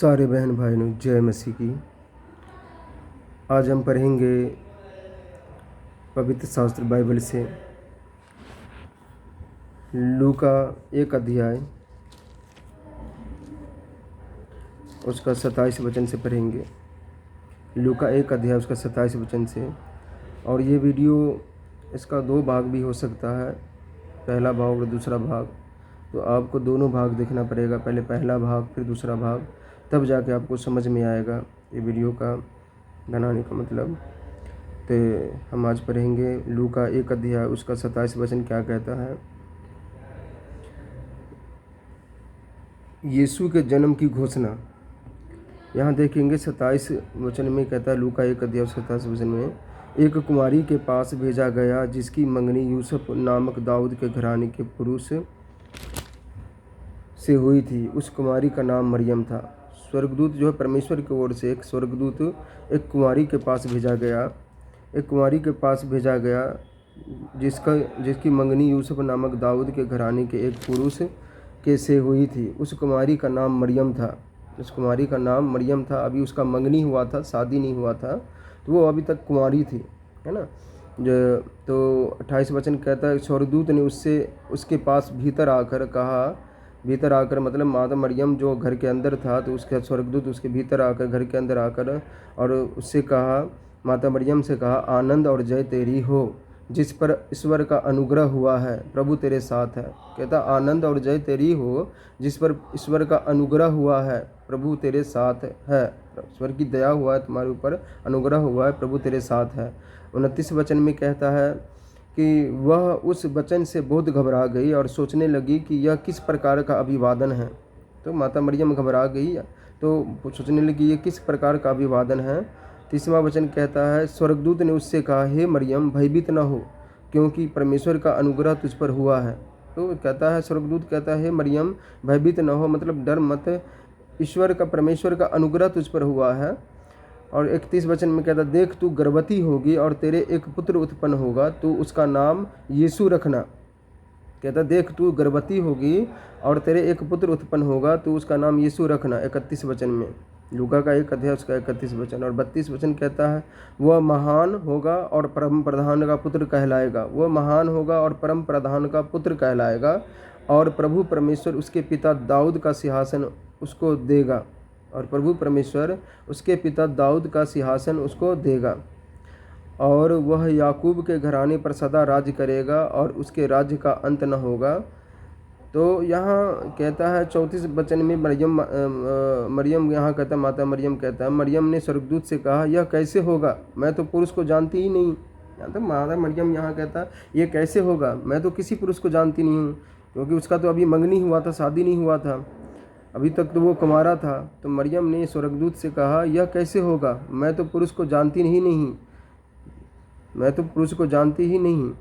सारे बहन भाइयों जय मसीह की। आज हम पढ़ेंगे पवित्र शास्त्र बाइबल से लूका 1 अध्याय उसका 27 वचन से पढ़ेंगे। लूका 1 अध्याय उसका 27 वचन से। और ये वीडियो इसका 2 भाग भी हो सकता है, पहला भाग और दूसरा भाग। तो आपको दोनों भाग देखना पड़ेगा, पहले पहला भाग फिर दूसरा भाग, तब जाके आपको समझ में आएगा ये वीडियो का बनाने का मतलब। तो हम आज पढ़ेंगे लूका 1 अध्याय उसका 27 वचन क्या कहता है। यीशु के जन्म की घोषणा यहाँ देखेंगे। 27 वचन में कहता है, लूका 1 अध्याय 27 वचन में, एक कुमारी के पास भेजा गया जिसकी मंगनी यूसुफ नामक दाऊद के घराने के पुरुष से हुई थी। उस कुमारी का नाम मरियम था। स्वर्गदूत जो है परमेश्वर की ओर से एक स्वर्गदूत एक कुमारी के पास भेजा गया जिसकी मंगनी यूसुफ नामक दाऊद के घराने के एक पुरुष के से हुई थी। उस कुमारी का नाम मरियम था। अभी उसका मंगनी हुआ था, शादी नहीं हुआ था, तो वो अभी तक कुमारी थी, है ना। तो 28 वचन कहता है, स्वर्गदूत ने उसके पास भीतर आकर मतलब माता मरियम जो घर के अंदर था, तो उसके स्वर्गदूत उसके भीतर आकर, घर के अंदर आकर, और उससे कहा, माता मरियम से कहा, आनंद और जय तेरी हो जिस पर ईश्वर का अनुग्रह हुआ है, प्रभु तेरे साथ है। कहता आनंद और जय तेरी हो जिस पर ईश्वर का अनुग्रह हुआ है, प्रभु तेरे साथ है। ईश्वर की दया हुआ है तुम्हारे ऊपर, अनुग्रह हुआ है, प्रभु तेरे साथ है। 29 वचन में कहता है कि वह उस वचन से बहुत घबरा गई और सोचने लगी कि यह किस प्रकार का अभिवादन है। तो माता मरियम घबरा गई तो सोचने लगी ये किस प्रकार का अभिवादन है। 30वां वचन कहता है, स्वर्गदूत ने उससे कहा, हे मरियम भयभीत न हो, क्योंकि परमेश्वर का अनुग्रह तुझ पर हुआ है। तो कहता है, स्वर्गदूत कहता है, हे मरियम भयभीत न हो, मतलब डर मत, परमेश्वर का अनुग्रह तुझ पर हुआ है। और 31 वचन में कहता, देख तू गर्भवती होगी और तेरे एक पुत्र उत्पन्न होगा, तो उसका नाम यीशु रखना। कहता देख तू गर्भवती होगी और तेरे एक पुत्र उत्पन्न होगा, तो उसका नाम यीशु रखना। 31 वचन में, लूका का 1 अध्याय उसका 31 वचन। और 32 वचन कहता है, वह महान होगा और परम प्रधान का पुत्र कहलाएगा, और प्रभु परमेश्वर उसके पिता दाऊद का सिंहासन उसको देगा, और वह याकूब के घराने पर सदा राज्य करेगा और उसके राज्य का अंत न होगा। तो यहाँ कहता है 34 वचन में मरियम यहाँ कहता है, माता मरियम कहता है, मरियम ने स्वर्गदूत से कहा, यह कैसे होगा, मैं तो पुरुष को जानती ही नहीं। यहाँ तो माता मरियम यहाँ कहता ये कैसे होगा, मैं तो किसी पुरुष को जानती नहीं हूँ, क्योंकि उसका तो अभी मंगनी हुआ था, शादी नहीं हुआ था, अभी तक तो वो कुंवारा था। तो मरियम ने स्वर्गदूत से कहा, यह कैसे होगा, मैं तो पुरुष को जानती ही नहीं।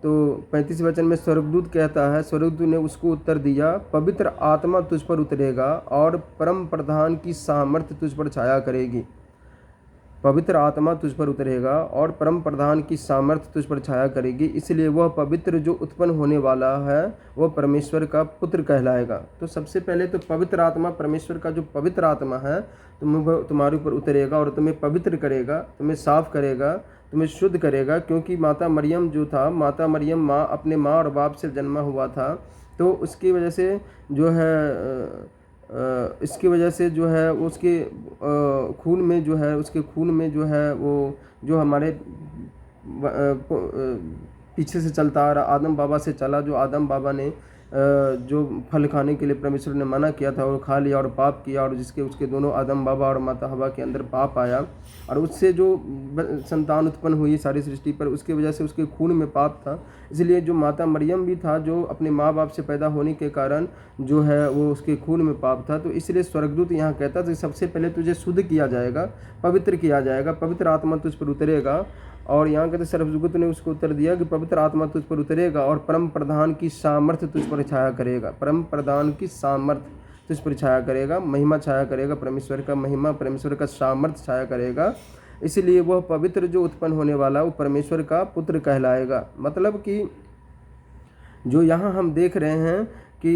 तो 35 वचन में स्वर्गदूत कहता है, स्वर्गदूत ने उसको उत्तर दिया, पवित्र आत्मा तुझ पर उतरेगा और परम प्रधान की सामर्थ्य तुझ पर छाया करेगी। पवित्र आत्मा तुझ पर उतरेगा और परम प्रधान की सामर्थ्य तुझ पर छाया करेगी, इसलिए वह पवित्र जो उत्पन्न होने वाला है वह परमेश्वर का पुत्र कहलाएगा। तो सबसे पहले तो पवित्र आत्मा, परमेश्वर का जो पवित्र आत्मा है तुम्हारे ऊपर उतरेगा और तुम्हें पवित्र करेगा, तुम्हें साफ करेगा, तुम्हें शुद्ध करेगा। क्योंकि माता मरियम अपने माँ और बाप से जन्मा हुआ था, तो उसकी वजह से जो है इसकी वजह से जो है उसके खून में जो है वो जो हमारे पीछे से चलता आ रहा, आदम बाबा से चला, जो आदम बाबा ने जो फल खाने के लिए परमेश्वर ने मना किया था वो खा लिया और पाप किया, और उसके दोनों आदम बाबा और माता हवा के अंदर पाप आया, और उससे जो संतान उत्पन्न हुई सारी सृष्टि पर, उसकी वजह से उसके खून में पाप था। इसलिए जो माता मरियम भी था, जो अपने माँ बाप से पैदा होने के कारण जो है वो उसके खून में पाप था। तो इसलिए स्वर्गदूत यहाँ कहता था, सबसे पहले तुझे शुद्ध किया जाएगा, पवित्र किया जाएगा, पवित्र आत्मा तुझ पर उतरेगा। और यहाँ कहते स्वर्गदूत ने उसको उत्तर दिया कि पवित्र आत्मा तुझ पर उतरेगा और परम प्रधान की सामर्थ्य तुझ पर छाया करेगा। परम प्रधान की सामर्थ्य तुझ पर छाया करेगा, महिमा छाया करेगा, परमेश्वर का महिमा, परमेश्वर का सामर्थ्य छाया करेगा। इसलिए वह पवित्र जो उत्पन्न होने वाला वो परमेश्वर का पुत्र कहलाएगा। मतलब कि जो यहाँ हम देख रहे हैं कि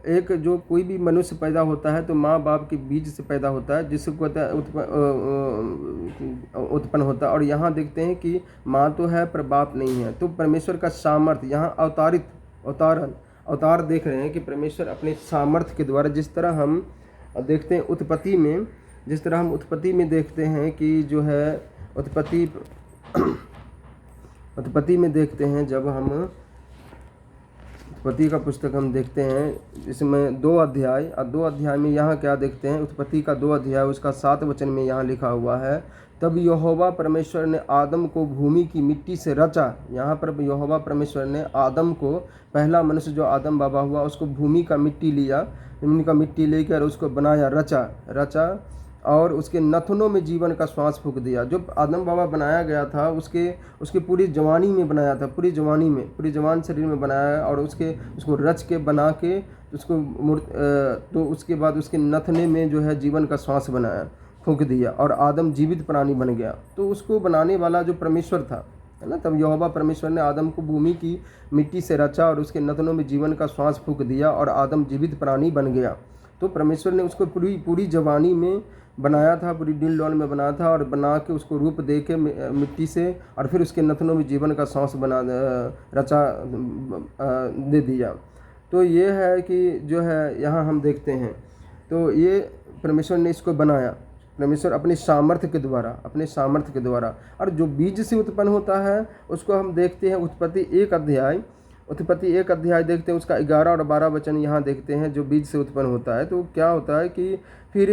एक जो कोई भी मनुष्य पैदा होता है तो माँ बाप के बीज से पैदा होता है, जिसको कहता है उत्पन्न होता है। और यहाँ देखते हैं कि माँ तो है पर बाप नहीं है। तो परमेश्वर का सामर्थ्य यहाँ अवतार देख रहे हैं कि परमेश्वर अपने सामर्थ्य के द्वारा, जिस तरह हम देखते हैं उत्पत्ति में देखते हैं कि जो है उत्पत्ति में देखते हैं, जब हम उत्पत्ति का पुस्तक हम देखते हैं, इसमें 2 अध्याय में यहाँ क्या देखते हैं, उत्पत्ति का 2 अध्याय उसका 7 वचन में यहाँ लिखा हुआ है, तब यहोवा परमेश्वर ने आदम को भूमि की मिट्टी से रचा। यहाँ पर यहोवा परमेश्वर ने आदम को, पहला मनुष्य जो आदम बाबा हुआ, उसको भूमि का मिट्टी लेकर उसको बनाया, रचा और उसके नथनों में जीवन का श्वास फूंक दिया। जो आदम बाबा बनाया गया था उसके पूरी जवानी में बनाया था, पूरी जवान शरीर में बनाया, और उसको रच के बना के तो उसके बाद उसके नथने में जो है जीवन का श्वास बनाया, फूंक दिया, और आदम जीवित प्राणी बन गया। तो उसको बनाने वाला जो परमेश्वर था, है ना, तब यहोवा परमेश्वर ने आदम को भूमि की मिट्टी से रचा और उसके नथनों में जीवन का श्वास फूंक दिया और आदम जीवित प्राणी बन गया। तो परमेश्वर ने उसको पूरी जवानी में बनाया था, पूरी दिल डॉल में बनाया था, और बना के उसको रूप दे के मिट्टी से, और फिर उसके नथनों में जीवन का सांस दे दिया। तो ये है कि जो है यहाँ हम देखते हैं, तो ये परमेश्वर ने इसको बनाया, परमेश्वर अपने सामर्थ्य के द्वारा। और जो बीज से उत्पन्न होता है उसको हम देखते हैं उत्पत्ति 1 अध्याय देखते हैं, उसका 11 और 12 वचन यहाँ देखते हैं, जो बीज से उत्पन्न होता है। तो क्या होता है कि फिर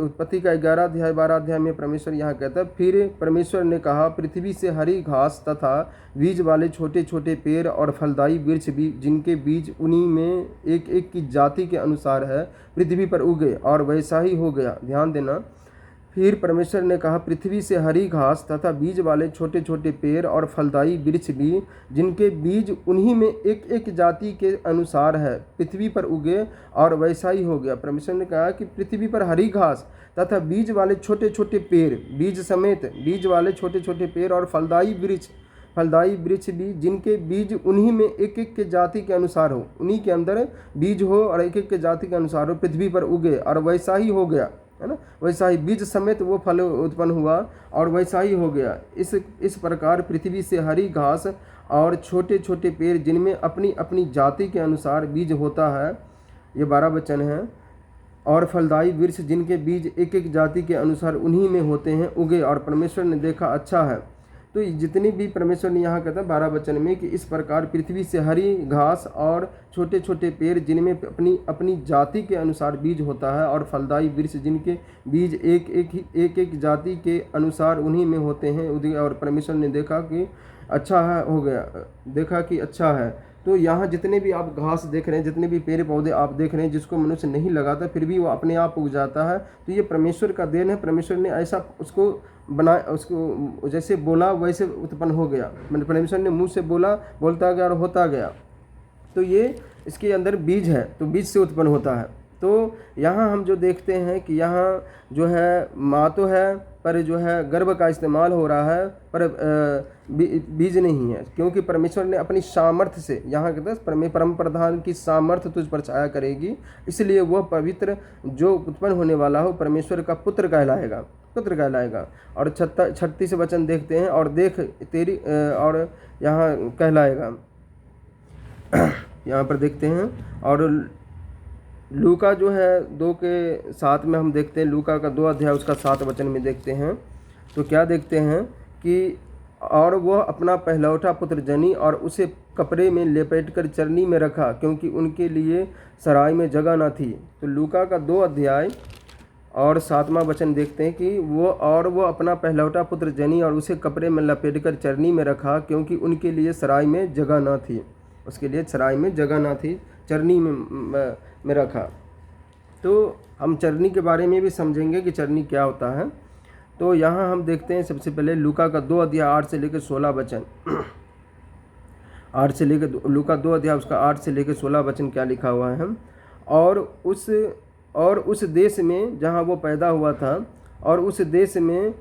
उत्पत्ति का 11 अध्याय 12 अध्याय में परमेश्वर यहाँ कहता है, फिर परमेश्वर ने कहा, पृथ्वी से हरी घास तथा बीज वाले छोटे छोटे पेड़ और फलदायी वृक्ष भी, जिनके बीज उन्हीं में एक एक की जाति के अनुसार है, पृथ्वी पर उगे, और वैसा ही हो गया। ध्यान देना, फिर परमेश्वर ने कहा, पृथ्वी से हरी घास तथा बीज वाले छोटे छोटे पेड़ और फलदायी वृक्ष भी, जिनके बीज उन्हीं में एक एक जाति के अनुसार है, पृथ्वी पर उगे, और वैसा ही हो गया। परमेश्वर ने कहा कि पृथ्वी पर हरी घास तथा बीज वाले छोटे छोटे पेड़, बीज समेत बीज वाले छोटे छोटे पेड़ और फलदायी वृक्ष भी, जिनके बीज उन्हीं में एक एक के जाति के अनुसार हो, उन्हीं के अंदर बीज हो और एक एक के जाति के अनुसार हो, पृथ्वी पर उगे, और वैसा ही हो गया, है ना, वैसा ही बीज समेत वो फल उत्पन्न हुआ और वैसा ही हो गया। इस प्रकार पृथ्वी से हरी घास और छोटे छोटे पेड़, जिनमें अपनी अपनी जाति के अनुसार बीज होता है, ये 12 वचन है, और फलदायी वृक्ष, जिनके बीज एक एक जाति के अनुसार उन्हीं में होते हैं, उगे, और परमेश्वर ने देखा अच्छा है। तो जितनी भी परमेश्वर ने यहाँ कहता है 12 वचन में कि इस प्रकार पृथ्वी से हरी घास और छोटे छोटे पेड़, जिनमें अपनी अपनी जाति के अनुसार बीज होता है, और फलदायी वृक्ष, जिनके बीज एक एक जाति के अनुसार उन्हीं में होते हैं, और परमेश्वर ने देखा कि अच्छा है, हो गया, देखा कि अच्छा है। तो यहाँ जितने भी आप घास देख रहे हैं, जितने भी पेड़ पौधे आप देख रहे हैं, जिसको मनुष्य नहीं लगाता फिर भी वो अपने आप उग जाता है, तो ये परमेश्वर का देन है। परमेश्वर ने ऐसा उसको बनाया, उसको जैसे बोला वैसे उत्पन्न हो गया, मैंने परमेश्वर ने मुंह से बोलता गया और होता गया। तो ये इसके अंदर बीज है, तो बीज से उत्पन्न होता है। तो यहाँ हम जो देखते हैं कि यहाँ जो है माँ तो है, पर जो है गर्भ का इस्तेमाल हो रहा है, पर बीज नहीं है, क्योंकि परमेश्वर ने अपनी सामर्थ्य से, यहाँ कहते हैं परम प्रधान की सामर्थ्य तुझ पर छाया करेगी, इसलिए वह पवित्र जो उत्पन्न होने वाला हो परमेश्वर का पुत्र कहलाएगा। और 36 वचन देखते हैं, और देख तेरी, और यहाँ कहलाएगा, यहाँ पर देखते हैं। और लूका जो है 2 के 7 में हम देखते हैं, लूका का 2 अध्याय उसका 7 वचन में देखते हैं, तो क्या देखते हैं कि और वह अपना पहलौठा पुत्र जनी और उसे कपड़े में लपेटकर चरनी में रखा, क्योंकि उनके लिए सराय में जगह न थी। तो लूका का 2 अध्याय और 7वां वचन देखते हैं कि वो अपना पहलौठा पुत्र जनी और उसे कपड़े में लपेटकर चरनी में रखा, क्योंकि उनके लिए सराय में जगह न थी, उसके लिए सराय में जगह न थी, चरनी में रखा। तो हम चरनी के बारे में भी समझेंगे कि चरनी क्या होता है। तो यहाँ हम देखते हैं सबसे पहले लूका का 2 अध्याय 8 से लेकर 16 वचन, 8 से लेकर लूका 2 अध्याय उसका 8 से लेकर 16 वचन क्या लिखा हुआ है। और उस देश में जहाँ वो पैदा हुआ था, और उस देश में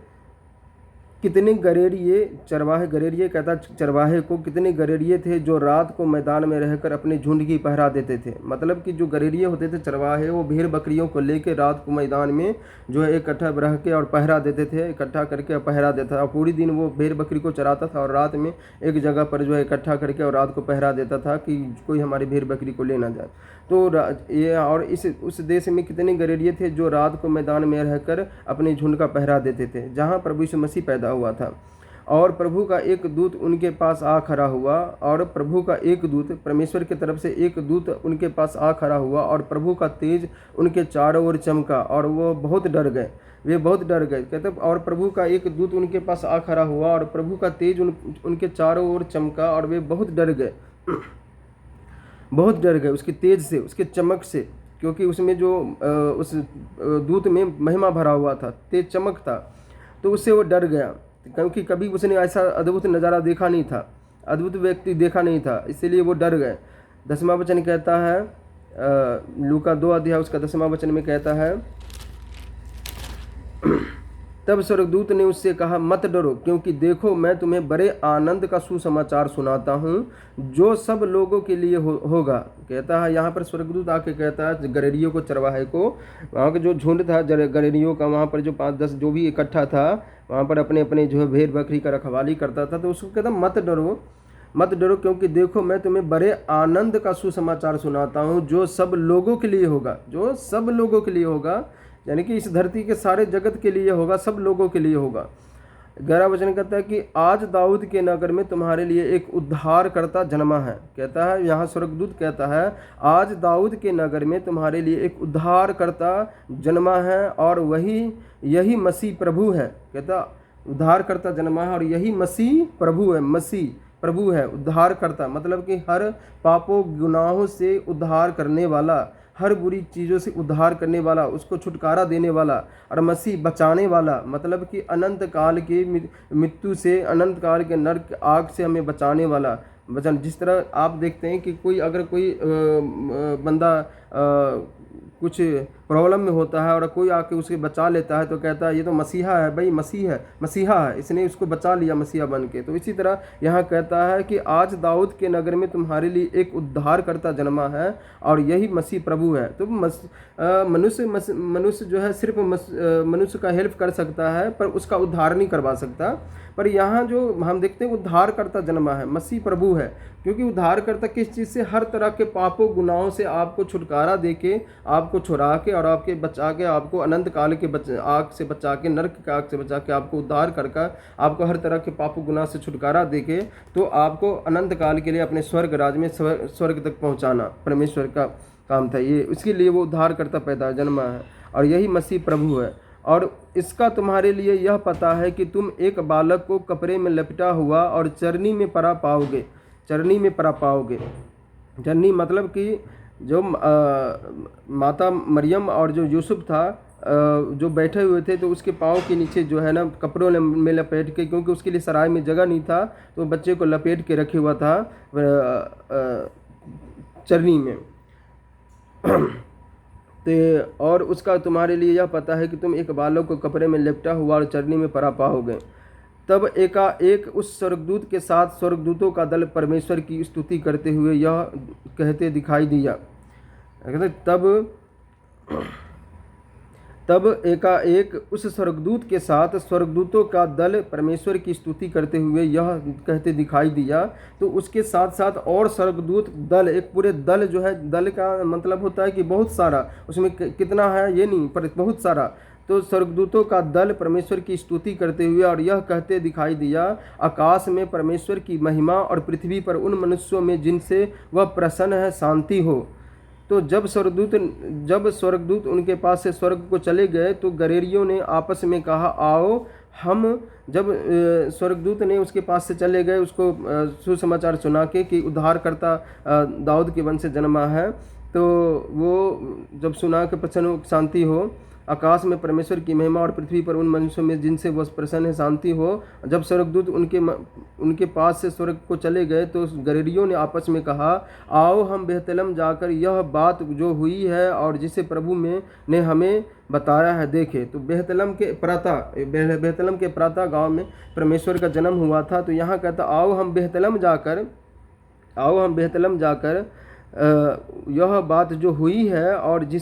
कितने गरेरिए चरवाहे, गरेरिए कहता चरवाहे को, कितने गरेरिए थे जो रात को मैदान में रहकर अपने झुंड की पहरा देते थे। मतलब कि जो गरेरिए होते थे चरवाहे, वो भेड़ बकरियों को लेकर रात को मैदान में जो है इकट्ठा रह के और पहरा देते थे, इकट्ठा करके पहरा देता था। और पूरी दिन वो भेड़ बकरी को चराता था और रात में एक जगह पर जो है इकट्ठा करके और रात को पहरा देता था कि कोई हमारी भेड़ बकरी को ले ना जाए। तो ये और उस देश में कितने गरेरिए थे जो रात को मैदान में रहकर अपने झुंड का पहरा देते थे, जहाँ प्रभु यीशु मसीह पैदा हुआ था। और प्रभु का एक दूत उनके पास आ खड़ा हुआ, और प्रभु का एक दूत, परमेश्वर की तरफ से एक दूत उनके पास आ खड़ा हुआ, और प्रभु का तेज उनके चारों ओर चमका और वो बहुत डर गए, वे बहुत डर गए। कहते और प्रभु का एक दूत उनके पास आ खड़ा हुआ और प्रभु का तेज उनके चारों ओर चमका और वे बहुत डर गए, बहुत डर गए उसके तेज से, उसके चमक से, क्योंकि उसमें जो उस दूत में महिमा भरा हुआ था, तेज चमक था, तो उससे वो डर गया, क्योंकि कभी उसने ऐसा अद्भुत नज़ारा देखा नहीं था, अद्भुत व्यक्ति देखा नहीं था, इसीलिए वो डर गए। 10वां वचन कहता है, लूका 2 अध्याय उसका 10वां वचन में कहता है, तब स्वर्गदूत ने उससे कहा, मत डरो, क्योंकि देखो मैं तुम्हें बड़े आनंद का सुसमाचार सुनाता हूँ जो सब लोगों के लिए होगा। कहता है यहाँ पर स्वर्गदूत आके कहता है गरेरियों को, चरवाहे को, वहाँ का जो झुंड था गरेरियों का, वहाँ पर जो 5-10 जो भी इकट्ठा था, वहाँ पर अपने अपने जो है भेड़ बकरी का रखवाली करता था, तो उसको कहता मत डरो, मत डरो, क्योंकि देखो मैं तुम्हें बड़े आनंद का सुसमाचार सुनाता हूँ जो सब लोगों के लिए होगा, जो सब लोगों के लिए होगा, यानी कि इस धरती के सारे जगत के लिए होगा, सब लोगों के लिए होगा। 11वां वचन कहता है कि आज दाऊद के नगर में तुम्हारे लिए एक उद्धारकर्ता जन्मा है। कहता है यहाँ स्वर्गदूत कहता है, आज दाऊद के नगर में तुम्हारे लिए एक उद्धारकर्ता जन्मा है और यही मसीह प्रभु है। कहता उद्धारकर्ता जन्मा है और यही मसीह प्रभु है, मसीह प्रभु है, उद्धारकर्ता, मतलब कि हर पापों गुनाहों से उद्धार करने वाला, हर बुरी चीज़ों से उद्धार करने वाला, उसको छुटकारा देने वाला, और मसीह बचाने वाला, मतलब कि अनंत काल की मृत्यु से, अनंत काल के नरक आग से हमें बचाने वाला वचन। जिस तरह आप देखते हैं कि कोई अगर कोई बंदा कुछ प्रॉब्लम में होता है और कोई आके उसे बचा लेता है तो कहता है ये तो मसीहा है, भाई मसीह है, मसीहा है, इसने उसको बचा लिया मसीहा बन के। तो इसी तरह यहाँ कहता है कि आज दाऊद के नगर में तुम्हारे लिए एक उद्धारकर्ता जन्मा है और यही मसीह प्रभु है। तो मनुष्य जो है सिर्फ मनुष्य का हेल्प कर सकता है पर उसका उद्धार नहीं करवा सकता। पर यहाँ जो हम देखते हैं उद्धारकर्ता जन्मा है, मसीह प्रभु है, क्योंकि उद्धारकर्ता किस चीज़ से, हर तरह के पापों गुनाहों से आपको छुटकारा देके, आपको छुड़ा के और आपके बचा के, आपको अनंत काल के आग से बचा के, नरक के आग से बचा के, आपको उद्धार करके, आपको हर तरह के पापों गुनाह से छुटकारा देके, तो आपको अनंत काल के लिए अपने स्वर्ग राज में स्वर्ग तक पहुँचाना परमेश्वर का काम था। ये उसके लिए वो उद्धारकर्ता पैदा जन्मा है और यही मसीह प्रभु है। और इसका तुम्हारे लिए यह पता है कि तुम एक बालक को कपड़े में लपेटा हुआ और चरनी में परा पाओगे। चरनी में परा पाओगे, चरनी मतलब कि जो माता मरियम और जो यूसुफ था जो बैठे हुए थे, तो उसके पाँव के नीचे जो है ना कपड़ों में लपेट के, क्योंकि उसके लिए सराय में जगह नहीं था, तो बच्चे को लपेट के रखे हुआ था चरनी में। तो और उसका तुम्हारे लिए यह पता है कि तुम एक बालक को कपड़े में लपेटा हुआ और चरनी में परा पाओगे। तब एकाएक उस स्वर्गदूत के साथ स्वर्गदूतों का दल परमेश्वर की स्तुति करते हुए यह कहते दिखाई दिया। तब एकाएक उस स्वर्गदूत के साथ स्वर्गदूतों का दल परमेश्वर की स्तुति करते हुए यह कहते दिखाई दिया। तो उसके साथ साथ और स्वर्गदूत दल, एक पूरे दल जो है, दल का मतलब होता है कि बहुत सारा, उसमें कितना है ये नहीं, पर बहुत सारा। तो स्वर्गदूतों का दल परमेश्वर की स्तुति करते हुए और यह कहते दिखाई दिया, आकाश में परमेश्वर की महिमा और पृथ्वी पर उन मनुष्यों में जिनसे वह प्रसन्न है शांति हो। तो जब स्वर्गदूत उनके पास से स्वर्ग को चले गए तो गरेरियों ने आपस में कहा, आओ हम, जब स्वर्गदूत ने उसके पास से चले गए उसको सुसमाचार सुना के कि उद्धारकर्ता दाऊद के वंश से जन्मा है, तो वो जब सुना के प्रसन्न शांति हो, आकाश में परमेश्वर की महिमा और पृथ्वी पर उन मनुष्यों में जिनसे वह प्रसन्न है शांति हो। जब स्वर्गदूत उनके पास से स्वर्ग को चले गए तो गलीलियों ने आपस में कहा, आओ हम बेहतलम जाकर यह बात जो हुई है और जिसे प्रभु ने हमें बताया है देखे। तो बेहतलम के प्रातः गांव में परमेश्वर का जन्म हुआ था। तो यहाँ कहता, आओ हम बेहतलम जाकर यह बात जो हुई है और जिस